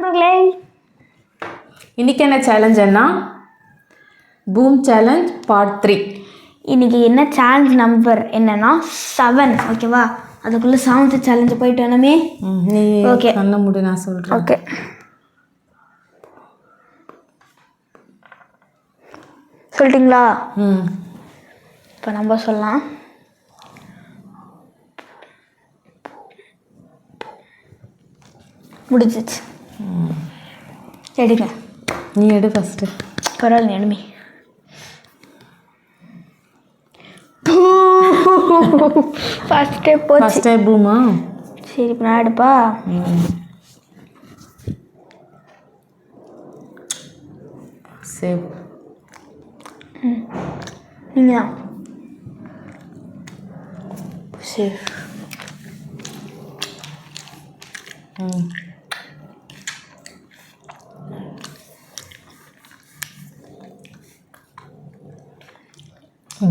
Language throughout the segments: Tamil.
நண்பர்களே, இன்றைக்கி என்ன சேலஞ்சுன்னா பூம் சேலஞ்ச் பார்ட் 3. இன்றைக்கி என்ன சேலஞ்ச் நம்பர் என்னன்னா 7. ஓகேவா? அதுக்குள்ளே 7th சேலஞ்சு போயிட்டு வேணுமே. நீ ஓகே நல்ல முடி நான் சொல்கிறேன். ஓகே, சொல்லிட்டீங்களா? இப்போ நம்ம சொல்லலாம். முடிஞ்சிச்சு. எடுங்க. நீ எடு ஃபஸ்ட்டு. பரவாயில்ல, எடுமே. ஃபஸ்ட்டே போச்சு. ஃபஸ்ட்டே பூமா? சரி, இப்போ நான் எடுப்பா. சேவ். நீங்கள் தான். சரி.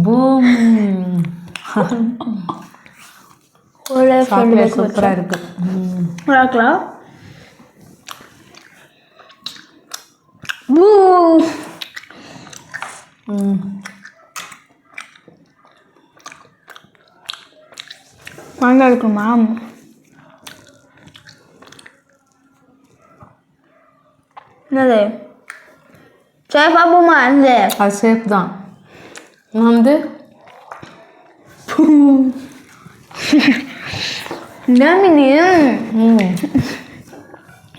பூம். ஒரு சூப்பராக இருக்கு. பார்க்கலாம். மாங்காய் இருக்குமா? என்னது சேஃபா பூமா? அந்த அது சேஃப் தான். நான் வந்து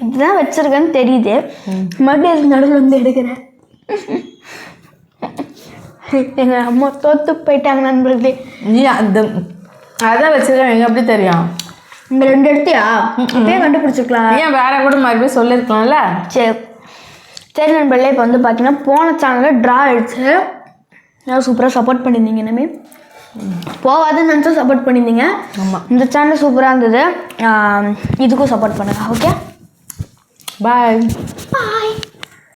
இதுதான் வச்சிருக்கேன்னு தெரியுது. மறுபடியும் நடுவில் வந்து எடுக்கிறேன். எங்கள் அம்மா தோத்து போயிட்டாங்க நண்பர்களே. நீ அதான் வச்சிருக்கேன். எங்க எப்படி தெரியும்? இந்த 2 எடுத்தியா? இப்பயே கண்டுபிடிச்சிருக்கலாம். ஏன் வேற கூட மறுபடியும் சொல்லியிருக்கலாம்ல. சரி சரி நண்பர்களே, இப்போ வந்து பார்த்தீங்கன்னா போன சேனலில் ட்ரா ஆயிடுச்சு. நல்லா சூப்பராக சப்போர்ட் பண்ணியிருந்தீங்க. இனிமே போகாதுன்னு நினச்சா சப்போர்ட் பண்ணியிருந்தீங்க. ஆமாம், இந்த சேனல் சூப்பராக இருந்தது. இதுக்கும் சப்போர்ட் பண்ணுங்கள். ஓகே, பாய் பாய்.